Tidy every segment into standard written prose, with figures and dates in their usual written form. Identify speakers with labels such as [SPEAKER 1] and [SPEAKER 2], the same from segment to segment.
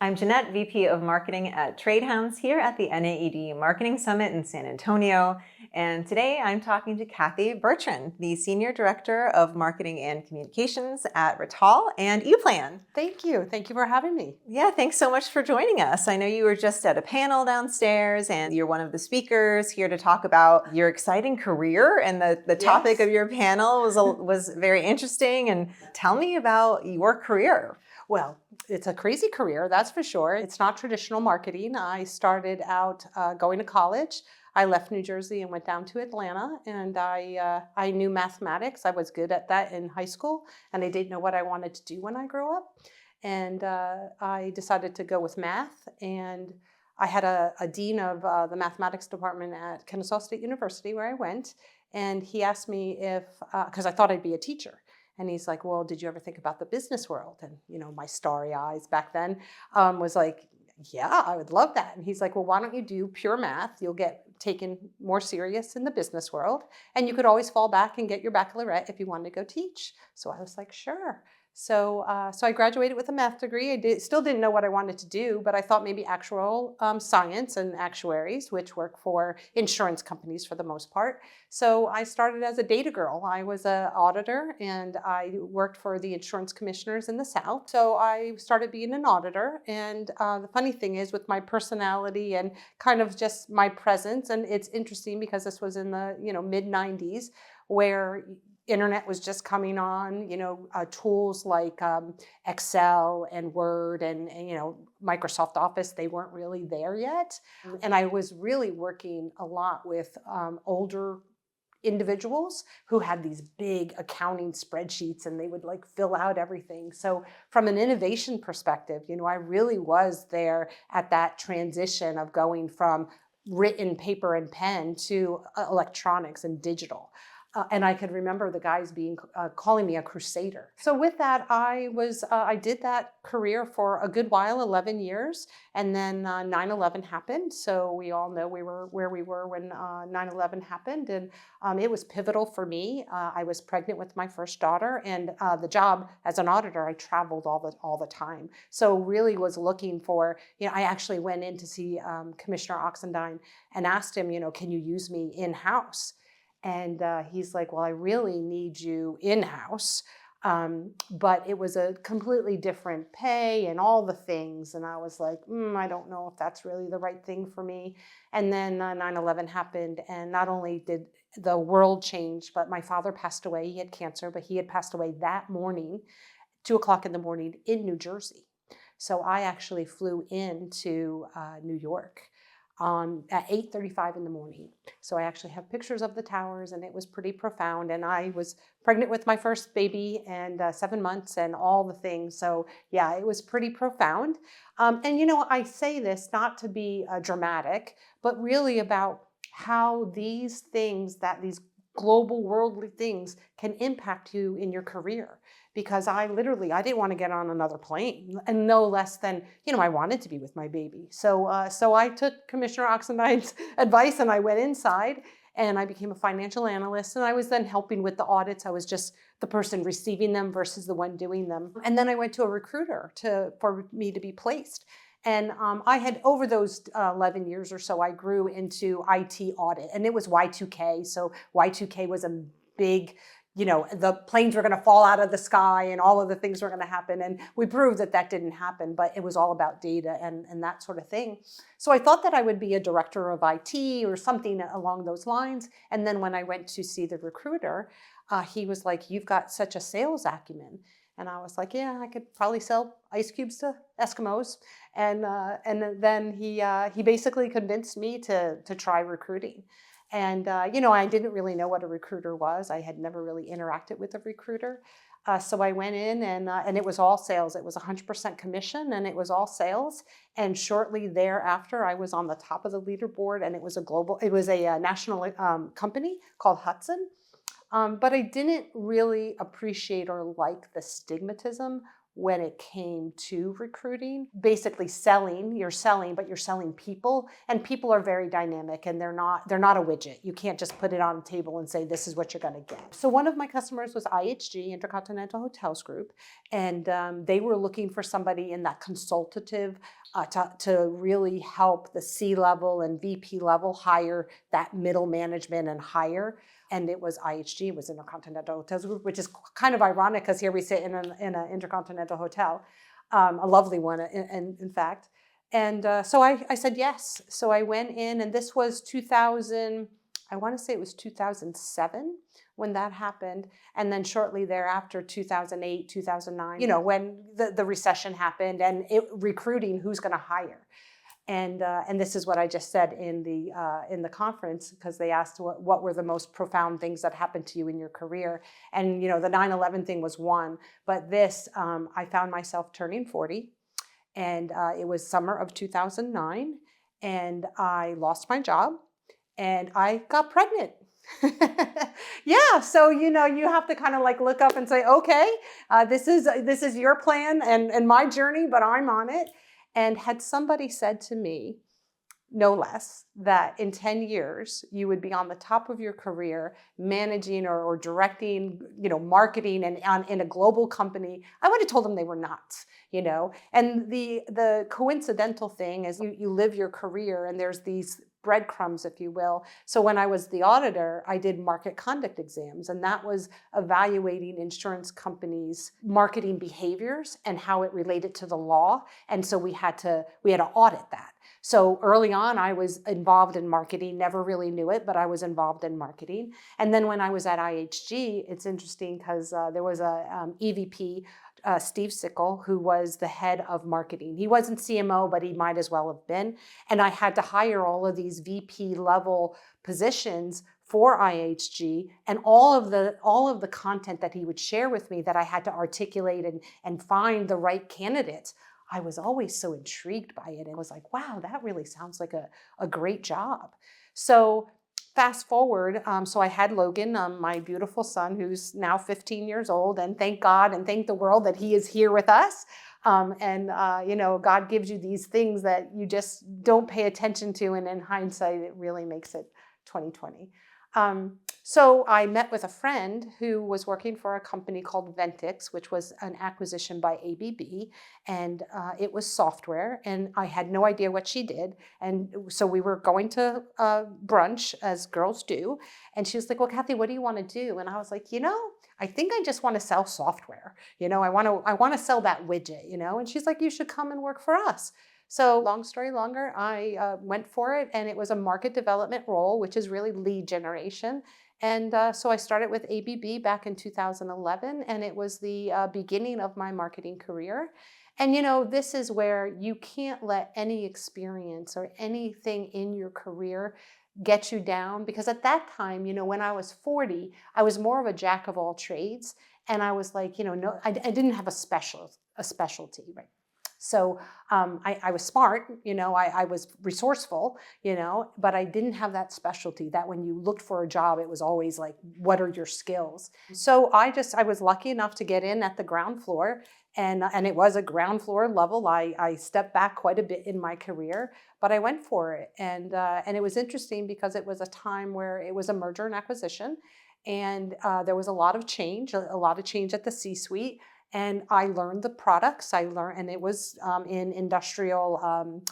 [SPEAKER 1] I'm Jeanette, VP of Marketing at Hounds here at the NAED Marketing Summit in San Antonio. And today I'm talking to Cathy Bertrand, the Senior Director of Marketing and Communications at Rittal and ePlan.
[SPEAKER 2] Thank you. Thank you for having me.
[SPEAKER 1] Yeah, thanks so much for joining us. I know you were just at a panel downstairs and you're one of the speakers here to talk about your exciting career. And the topic
[SPEAKER 2] Yes.
[SPEAKER 1] of your panel was very interesting. And tell me about your career.
[SPEAKER 2] Well, it's a crazy career, that's for sure. It's not traditional marketing. I started out going to college. I left New Jersey and went down to Atlanta, and I knew mathematics. I was good at that in high school, and I didn't know what I wanted to do when I grew up. And I decided to go with math, and I had a dean of the mathematics department at Kennesaw State University where I went, and he asked me if, because I thought I'd be a teacher. And he's like, well, did you ever think about the business world? And, my starry eyes back then was like, yeah, I would love that. And he's like, well, why don't you do pure math? You'll get taken more serious in the business world. And you could always fall back and get your baccalaureate if you wanted to go teach. So I was like, sure. So I graduated with a math degree. Still didn't know what I wanted to do, but I thought maybe actual science and actuaries, which work for insurance companies for the most part. So I started as a data girl. I was an auditor and I worked for the insurance commissioners in the South. So I started being an auditor. And the funny thing is, with my personality and kind of just my presence, and it's interesting because this was in the mid 90s where internet was just coming on, tools like Excel and Word and Microsoft Office, they weren't really there yet. And I was really working a lot with older individuals who had these big accounting spreadsheets and they would like fill out everything. So from an innovation perspective, I really was there at that transition of going from written paper and pen to electronics and digital. And I could remember the guys calling me a crusader. So with that, I did that career for a good while, 11 years, and then 9/11 happened. So we all know we were where we were when 9/11 happened, and it was pivotal for me. I was pregnant with my first daughter, and the job as an auditor, I traveled all the time. So really was looking for. I actually went in to see Commissioner Oxendine and asked him, can you use me in-house? And he's like, well, I really need you in-house. But it was a completely different pay and all the things. And I was like, I don't know if that's really the right thing for me. And then 9/11 happened. And not only did the world change, but my father passed away. He had cancer, but he had passed away that morning, 2:00 in the morning in New Jersey. So I actually flew into New York at 8:35 in the morning. So I actually have pictures of the towers, and it was pretty profound. And I was pregnant with my first baby and 7 months and all the things. So yeah, it was pretty profound. And I say this not to be dramatic, but really about how these global worldly things can impact you in your career. Because I didn't want to get on another plane, and no less than, I wanted to be with my baby. So I took Commissioner Oxendine's advice and I went inside and I became a financial analyst, and I was then helping with the audits. I was just the person receiving them versus the one doing them. And then I went to a recruiter for me to be placed. And I had, over those 11 years or so, I grew into IT audit, and it was Y2K. So Y2K was a big, the planes were going to fall out of the sky and all of the things were going to happen. And we proved that didn't happen, but it was all about data and that sort of thing. So I thought that I would be a director of IT or something along those lines. And then when I went to see the recruiter, he was like, you've got such a sales acumen. And I was like, yeah, I could probably sell ice cubes to Eskimos. And then he basically convinced me to try recruiting. And, I didn't really know what a recruiter was. I had never really interacted with a recruiter. So I went in and it was all sales. It was 100% commission and it was all sales. And shortly thereafter, I was on the top of the leaderboard, and it was a national company called Hudson. But I didn't really appreciate or like the stigmatism when it came to recruiting. Basically selling, but you're selling people, and people are very dynamic, and they're not a widget. You can't just put it on a table and say, this is what you're gonna get. So one of my customers was IHG, Intercontinental Hotels Group, and they were looking for somebody in that consultative to really help the C-level and VP level hire that middle management and higher. And it was IHG, it was Intercontinental Hotels Group, which is kind of ironic because here we sit in an Intercontinental Hotel, a lovely one in fact. And so I said yes. So I went in, and this was 2000, I want to say it was 2007 when that happened. And then shortly thereafter, 2008, 2009, when the recession happened, and recruiting, who's going to hire? And this is what I just said in the conference, because they asked what were the most profound things that happened to you in your career. And the 9/11 thing was one, but this, I found myself turning 40, and it was summer of 2009, and I lost my job, and I got pregnant. Yeah, so you have to kind of like look up and say, okay, this is your plan and my journey, but I'm on it. And had somebody said to me, no less, that in 10 years you would be on the top of your career managing or directing, marketing and in a global company, I would have told them they were nuts, And the coincidental thing is you live your career, and there's these breadcrumbs, if you will. So when I was the auditor, I did market conduct exams, and that was evaluating insurance companies' marketing behaviors and how it related to the law. And so we had to audit that. So early on, I was involved in marketing, never really knew it, but I was involved in marketing. And then when I was at IHG, it's interesting because there was a EVP, Steve Sickle, who was the head of marketing. He wasn't CMO, but he might as well have been. And I had to hire all of these VP level positions for IHG, and all of the content that he would share with me that I had to articulate and find the right candidates. I was always so intrigued by it. It was like, wow, that really sounds like a great job. So fast forward, so I had Logan, my beautiful son, who's now 15 years old, and thank God and thank the world that he is here with us. God gives you these things that you just don't pay attention to, and in hindsight, it really makes it 2020. So I met with a friend who was working for a company called Ventix, which was an acquisition by ABB, and it was software, and I had no idea what she did. And so we were going to brunch, as girls do, and she was like, well, Cathy, what do you want to do? And I was like, I think I just want to sell software. I want to sell that widget, And she's like, you should come and work for us. So long story longer, I went for it, and it was a market development role, which is really lead generation. And so I started with ABB back in 2011, and it was the beginning of my marketing career. And this is where you can't let any experience or anything in your career get you down, because at that time, when I was 40, I was more of a jack of all trades, and I was like, no, I didn't have a specialty, right? So I was smart, I was resourceful, but I didn't have that specialty that when you looked for a job, it was always like, what are your skills? So I was lucky enough to get in at the ground floor, and it was a ground floor level. I stepped back quite a bit in my career, but I went for it. And it was interesting because it was a time where it was a merger and acquisition, and there was a lot of change at the C-suite. And I learned the products. And it was in industrial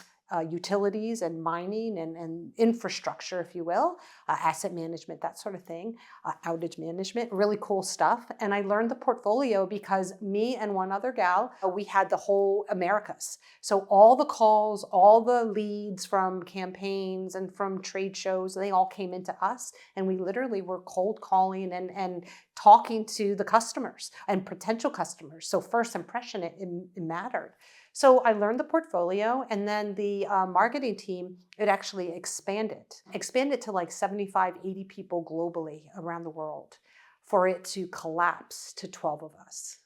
[SPEAKER 2] utilities and mining and infrastructure, if you will, asset management, that sort of thing, outage management, really cool stuff. And I learned the portfolio because me and one other gal, we had the whole Americas. So all the calls, all the leads from campaigns and from trade shows, they all came into us. And we literally were cold calling and talking to the customers and potential customers. So first impression, it mattered. So I learned the portfolio, and then the marketing team, it actually expanded to like 75, 80 people globally around the world for it to collapse to 12 of us.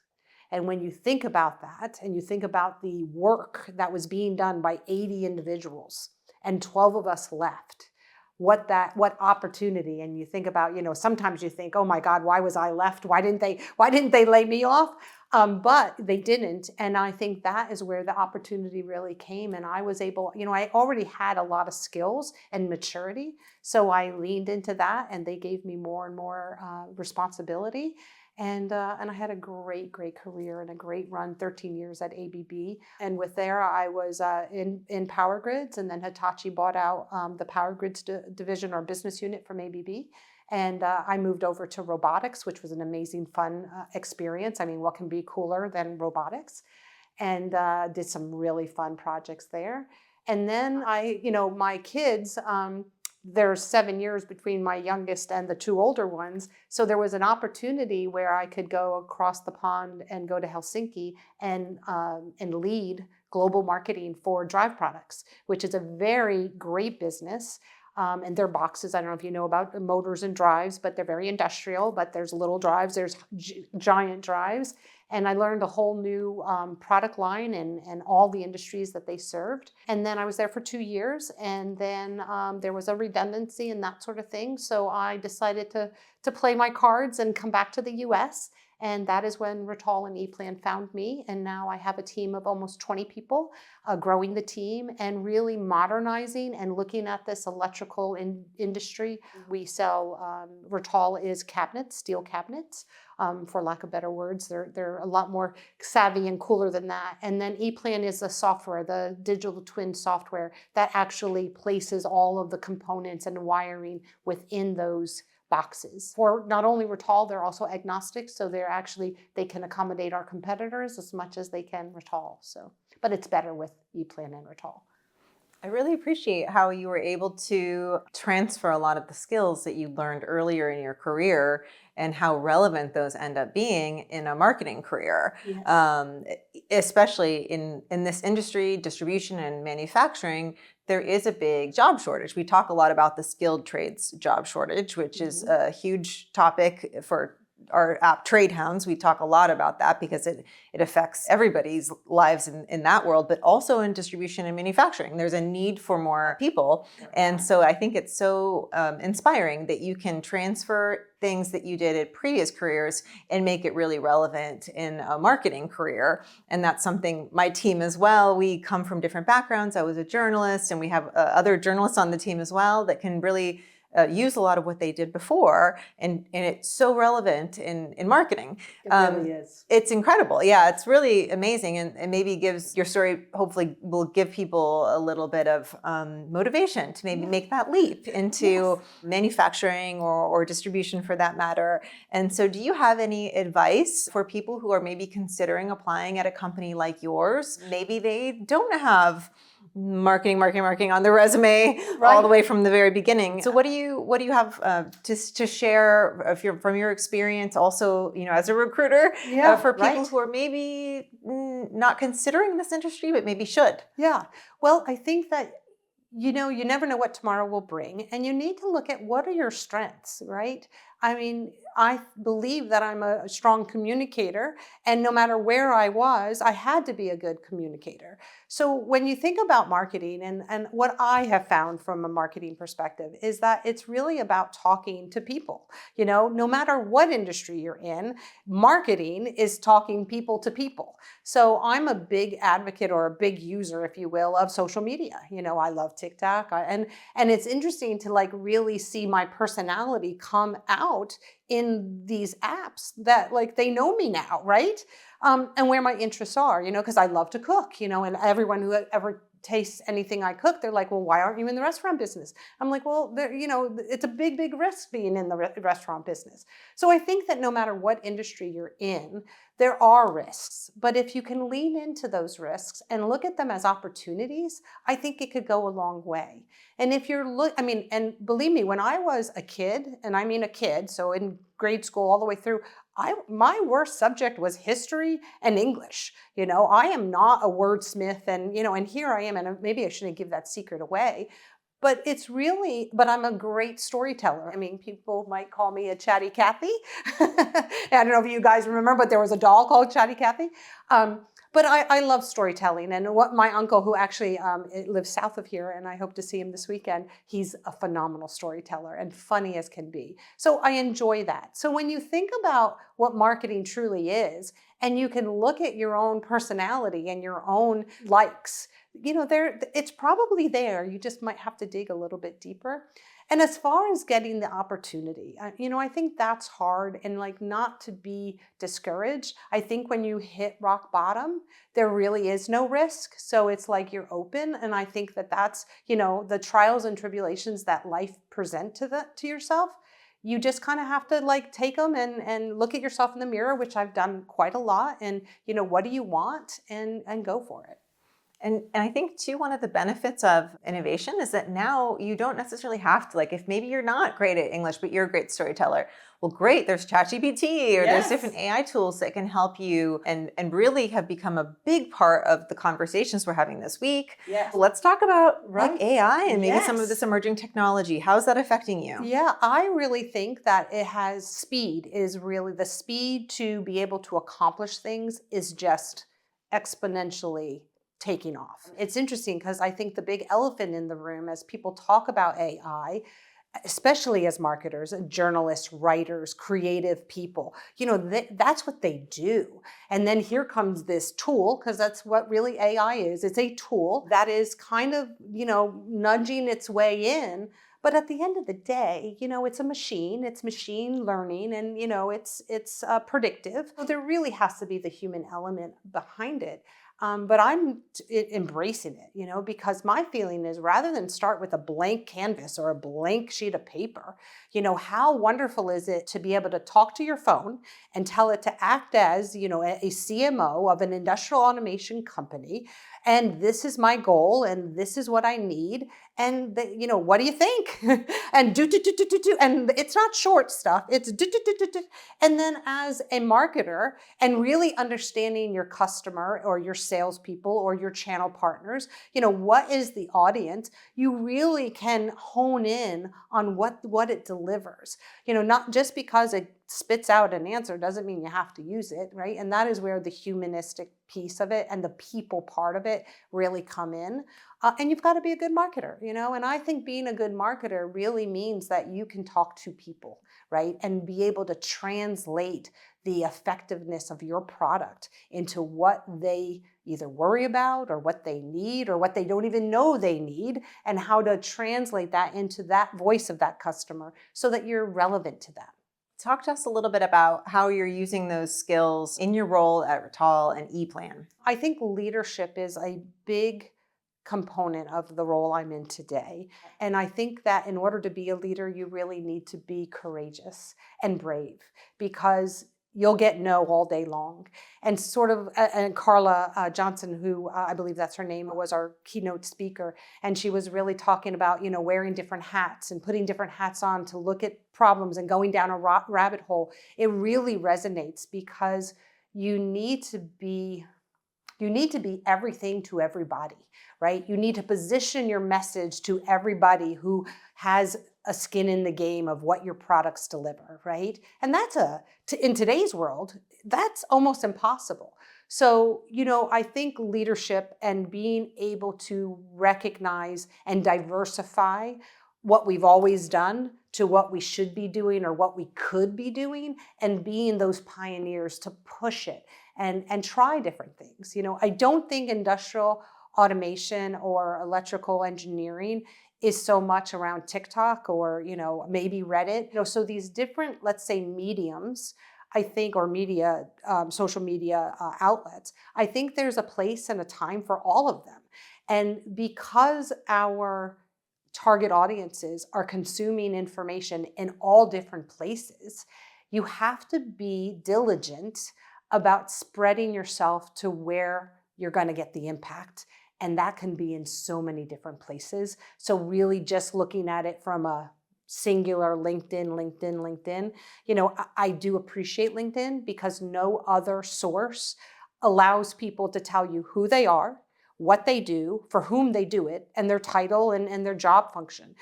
[SPEAKER 2] And when you think about that, and you think about the work that was being done by 80 individuals and 12 of us left, what opportunity. And you think about, sometimes you think, oh my God, why was I left? Why didn't they lay me off? But they didn't. And I think that is where the opportunity really came. And I was able, I already had a lot of skills and maturity. So I leaned into that, and they gave me more and more responsibility. And I had a great career and a great run, 13 years at ABB. And with there, I was in power grids, and then Hitachi bought out the power grids division or business unit from ABB. And I moved over to robotics, which was an amazing, fun experience. I mean, what can be cooler than robotics? And did some really fun projects there. And then my kids, there's 7 years between my youngest and the two older ones. So there was an opportunity where I could go across the pond and go to Helsinki and lead global marketing for Drive Products, which is a very great business. And their boxes, I don't know if you know about motors and drives, but they're very industrial, but there's little drives, there's giant drives. And I learned a whole new product line and all the industries that they served. And then I was there for 2 years, and then there was a redundancy and that sort of thing. So I decided to play my cards and come back to the US. And that is when Rittal and ePlan found me. And now I have a team of almost 20 people, growing the team and really modernizing and looking at this electrical industry. We sell, Rittal is cabinets, steel cabinets, for lack of better words. They're a lot more savvy and cooler than that. And then ePlan is the software, the digital twin software that actually places all of the components and wiring within those boxes. For not only Rittal, they're also agnostic, so they can accommodate our competitors as much as they can Rittal. So, but it's better with ePlan and Rittal.
[SPEAKER 1] I really appreciate how you were able to transfer a lot of the skills that you learned earlier in your career and how relevant those end up being in a marketing career.
[SPEAKER 2] Yes.
[SPEAKER 1] Especially in this industry, distribution and manufacturing, there is a big job shortage. We talk a lot about the skilled trades job shortage, which is a huge topic for our app Trade Hounds. We talk a lot about that because it affects everybody's lives in that world, but also in distribution and manufacturing. There's a need for more people. And so I think it's so inspiring that you can transfer things that you did at previous careers and make it really relevant in a marketing career. And that's something my team as well, we come from different backgrounds. I was a journalist, and we have other journalists on the team as well that can really use a lot of what they did before, and it's so relevant in marketing.
[SPEAKER 2] It really is.
[SPEAKER 1] It's incredible. Yeah, it's really amazing, and maybe gives your story, hopefully will give people a little bit of motivation to maybe make that leap into manufacturing or distribution for that matter. And so do you have any advice for people who are maybe considering applying at a company like yours? Maybe they don't have marketing on the resume all the way from the very beginning. So what do you have to share from your experience, also as a recruiter, for people who are maybe not considering this industry but maybe should?
[SPEAKER 2] Yeah. Well, I think that you never know what tomorrow will bring, and you need to look at what are your strengths, right? I mean, I believe that I'm a strong communicator, and no matter where I was, I had to be a good communicator. So when you think about marketing, and what I have found from a marketing perspective is that it's really about talking to people. No matter what industry you're in, marketing is talking people to people. So I'm a big advocate, or a big user, if you will, of social media. I love TikTok, and it's interesting to really see my personality come out in these apps that they know me now, right? And where my interests are, because I love to cook, and everyone who ever tastes anything I cook, they're like, well, why aren't you in the restaurant business? I'm like, well, it's a big risk being in the restaurant business. So I think that no matter what industry you're in, there are risks. But if you can lean into those risks and look at them as opportunities, I think it could go a long way. And if you're and believe me, when I was a kid, and I mean a kid, so in grade school all the way through, my worst subject was history and English. I am not a wordsmith, and here I am, and maybe I shouldn't give that secret away. But but I'm a great storyteller. I mean, people might call me a chatty Cathy. I don't know if you guys remember, but there was a doll called Chatty Cathy. But I love storytelling. And what my uncle, who actually lives south of here, and I hope to see him this weekend, he's a phenomenal storyteller and funny as can be. So I enjoy that. So when you think about what marketing truly is, and you can look at your own personality and your own likes, it's probably there. You just might have to dig a little bit deeper. And as far as getting the opportunity, I think that's hard, and like not to be discouraged. I think when you hit rock bottom, there really is no risk. So it's like you're open. And I think that's, the trials and tribulations that life present to yourself. You just kind of have to like take them and look at yourself in the mirror, which I've done quite a lot. And, what do you want, and go for it.
[SPEAKER 1] And I think too, one of the benefits of innovation is that now you don't necessarily have to, like, if maybe you're not great at English, but you're a great storyteller, well, great, there's ChatGPT or there's different AI tools that can help you and really have become a big part of the conversations we're having this week.
[SPEAKER 2] Yes.
[SPEAKER 1] Let's talk about like AI and maybe some of
[SPEAKER 2] Yes.
[SPEAKER 1] this emerging technology. How's that affecting you?
[SPEAKER 2] Yeah, I really think that it has speed, is really the speed to be able to accomplish things is just exponentially taking off. It's interesting because I think the big elephant in the room as people talk about AI, especially as marketers, journalists, writers, creative people, that's what they do. And then here comes this tool, because that's what really AI is. It's a tool that is kind of, nudging its way in. But at the end of the day, it's a machine, it's machine learning, and, it's predictive. So there really has to be the human element behind it. But I'm embracing it, because my feeling is rather than start with a blank canvas or a blank sheet of paper, how wonderful is it to be able to talk to your phone and tell it to act as, a CMO of an industrial automation company. And this is my goal, and this is what I need. And what do you think? And do. And it's not short stuff. It's do. And then as a marketer, and really understanding your customer or your salespeople or your channel partners, what is the audience? You really can hone in on what it delivers. Not just because it spits out an answer doesn't mean you have to use it, right? And that is where the humanistic piece of it and the people part of it really come in. And you've got to be a good marketer, and I think being a good marketer really means that you can talk to people, right? And be able to translate the effectiveness of your product into what they either worry about or what they need or what they don't even know they need, and how to translate that into that voice of that customer so that you're relevant to them.
[SPEAKER 1] Talk to us a little bit about how you're using those skills in your role at Rittal and ePlan.
[SPEAKER 2] I think leadership is a big component of the role I'm in today. And I think that in order to be a leader, you really need to be courageous and brave, because you'll get no all day long. And and Carla Johnson, who I believe that's her name, was our keynote speaker. And she was really talking about, wearing different hats and putting different hats on to look at problems and going down a rabbit hole. It really resonates, because you need to be everything to everybody, right? You need to position your message to everybody who has a skin in the game of what your products deliver, right? And that's in today's world, that's almost impossible. So, I think leadership and being able to recognize and diversify what we've always done to what we should be doing or what we could be doing, and being those pioneers to push it and try different things. I don't think industrial automation or electrical engineering is so much around TikTok or, maybe Reddit. So these different, let's say, mediums, I think, or media, social media outlets, I think there's a place and a time for all of them. And because our target audiences are consuming information in all different places, you have to be diligent about spreading yourself to where you're going to get the impact. And that can be in so many different places. So really just looking at it from a singular LinkedIn. I do appreciate LinkedIn because no other source allows people to tell you who they are, what they do, for whom they do it, and their title and their job function.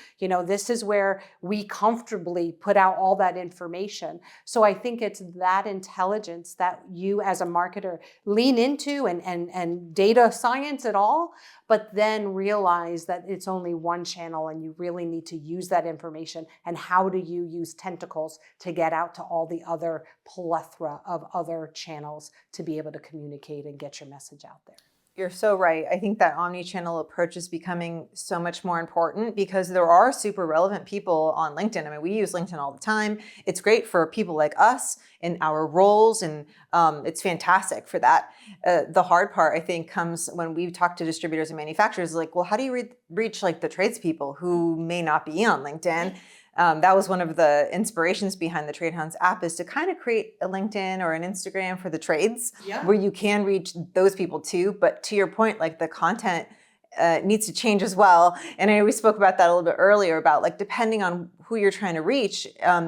[SPEAKER 2] This is where we comfortably put out all that information. So I think it's that intelligence that you as a marketer lean into and data science it all, but then realize that it's only one channel and you really need to use that information. And how do you use tentacles to get out to all the other plethora of other channels to be able to communicate and get your message out there?
[SPEAKER 1] You're so right. I think that omni-channel approach is becoming so much more important because there are super relevant people on LinkedIn. I mean, we use LinkedIn all the time. It's great for people like us in our roles, and it's fantastic for that. The hard part, I think, comes when we talk to distributors and manufacturers, like, well, how do you reach like the tradespeople who may not be on LinkedIn? That was one of the inspirations behind the Trade Hounds app, is to kind of create a LinkedIn or an Instagram for the trades, where you can reach those people too. But to your point, like the content needs to change as well. And I know we spoke about that a little bit earlier about like, depending on who you're trying to reach,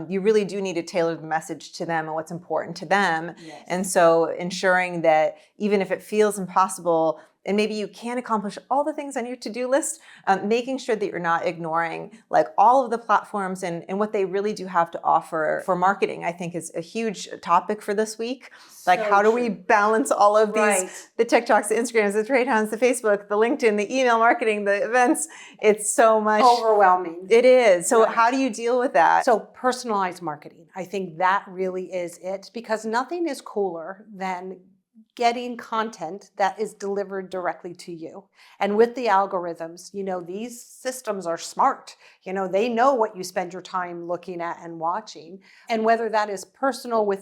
[SPEAKER 1] you really do need to tailor the message to them and what's important to them.
[SPEAKER 2] Yes.
[SPEAKER 1] And so ensuring that even if it feels impossible, and maybe you can't accomplish all the things on your to-do list, making sure that you're not ignoring like all of the platforms and what they really do have to offer for marketing, I think is a huge topic for this week. Like,
[SPEAKER 2] So
[SPEAKER 1] how do we
[SPEAKER 2] true.
[SPEAKER 1] balance all of
[SPEAKER 2] Right.
[SPEAKER 1] these, the TikToks, the Instagrams, the Trade Hounds, the Facebook, the LinkedIn, the email marketing, the events? It's so much.
[SPEAKER 2] Overwhelming.
[SPEAKER 1] It is. So
[SPEAKER 2] Right.
[SPEAKER 1] how do you deal with that?
[SPEAKER 2] So personalized marketing, I think that really is it, because nothing is cooler than getting content that is delivered directly to you. And with the algorithms, these systems are smart. They know what you spend your time looking at and watching. And whether that is personal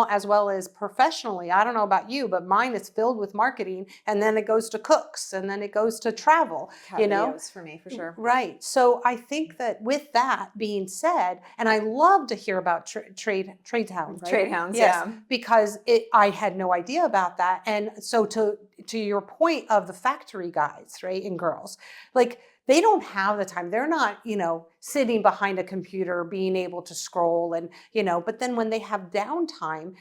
[SPEAKER 2] as well as professionally, I don't know about you, but mine is filled with marketing, and then it goes to cooks, and then it goes to travel,
[SPEAKER 1] Cat videos for me, for sure.
[SPEAKER 2] Right. So I think that with that being said, and I love to hear about Trade Hounds, right?
[SPEAKER 1] Trade Hounds,
[SPEAKER 2] yes,
[SPEAKER 1] yeah.
[SPEAKER 2] because I had no idea about that. And so to your point of the factory guys, right, and girls, like, they don't have the time. They're not, sitting behind a computer being able to scroll and, but then when they have downtime,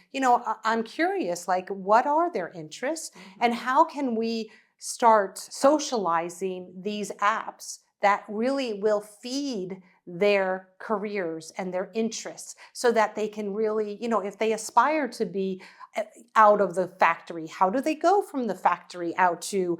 [SPEAKER 2] I'm curious, like, what are their interests, and how can we start socializing these apps that really will feed their careers and their interests, so that they can really, if they aspire to be out of the factory, how do they go from the factory out to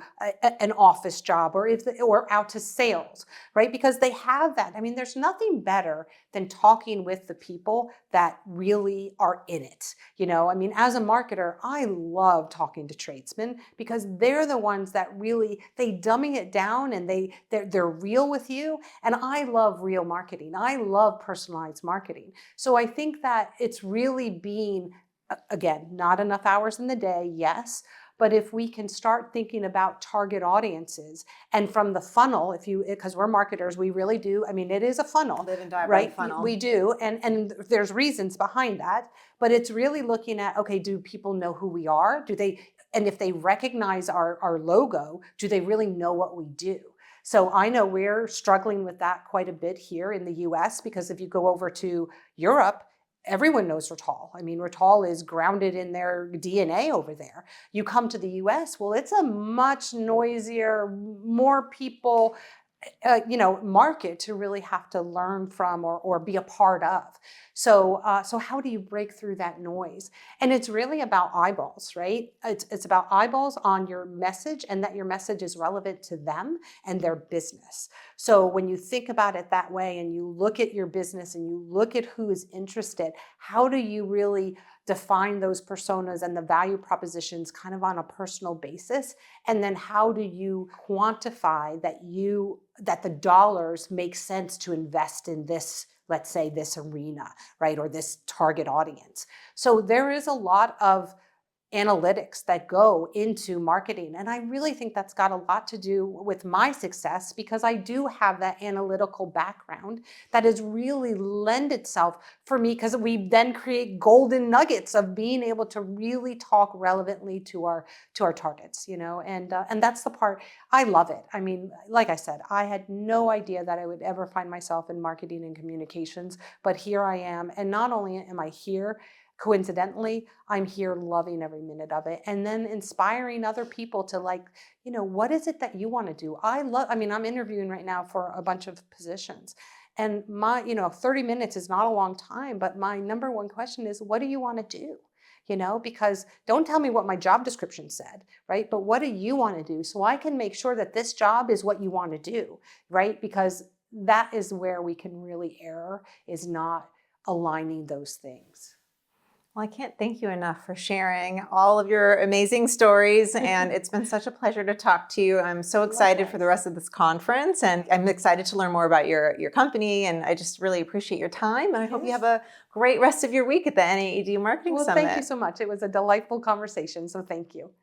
[SPEAKER 2] an office job, or out to sales, right? Because they have that. I mean, there's nothing better than talking with the people that really are in it. I mean, as a marketer, I love talking to tradesmen, because they're the ones that really, they dummy it down, and they're real with you. And I love real marketing. I love personalized marketing. So I think that it's really being, again, not enough hours in the day, yes, but if we can start thinking about target audiences, and from the funnel, because we're marketers, we really do. I mean, it is a funnel.
[SPEAKER 1] Live and die by
[SPEAKER 2] right?
[SPEAKER 1] the funnel.
[SPEAKER 2] We do, and there's reasons behind that, but it's really looking at, okay, do people know who we are? And if they recognize our logo, do they really know what we do? So I know we're struggling with that quite a bit here in the US, because if you go over to Europe, everyone knows Rittal. I mean, Rittal is grounded in their DNA over there. You come to the US, well, it's a much noisier, more people, market to really have to learn from or be a part of. So how do you break through that noise? And it's really about eyeballs, right? It's about eyeballs on your message, and that your message is relevant to them and their business. So when you think about it that way, and you look at your business and you look at who is interested, how do you really define those personas and the value propositions kind of on a personal basis? And then how do you quantify that the dollars make sense to invest in this, let's say, this arena, right? Or this target audience. So there is a lot of analytics that go into marketing. And I really think that's got a lot to do with my success, because I do have that analytical background that has really lend itself for me, because we then create golden nuggets of being able to really talk relevantly to our targets, and that's the part. I love it. I mean, like I said, I had no idea that I would ever find myself in marketing and communications, but here I am. And not only am I here, Coincidentally, I'm here loving every minute of it, and then inspiring other people to, like, what is it that you want to do? I mean, I'm interviewing right now for a bunch of positions, and 30 minutes is not a long time, but my number one question is, what do you want to do? Because don't tell me what my job description said, right? But what do you want to do? So I can make sure that this job is what you want to do, right? Because that is where we can really err, is not aligning those things.
[SPEAKER 1] Well, I can't thank you enough for sharing all of your amazing stories, and it's been such a pleasure to talk to you. I'm so excited for the rest of this conference, and I'm excited to learn more about your company, and I just really appreciate your time, and I hope you have a great rest of your week at the NAED Marketing
[SPEAKER 2] Well,
[SPEAKER 1] Summit.
[SPEAKER 2] thank you so much. It was a delightful conversation, so thank you.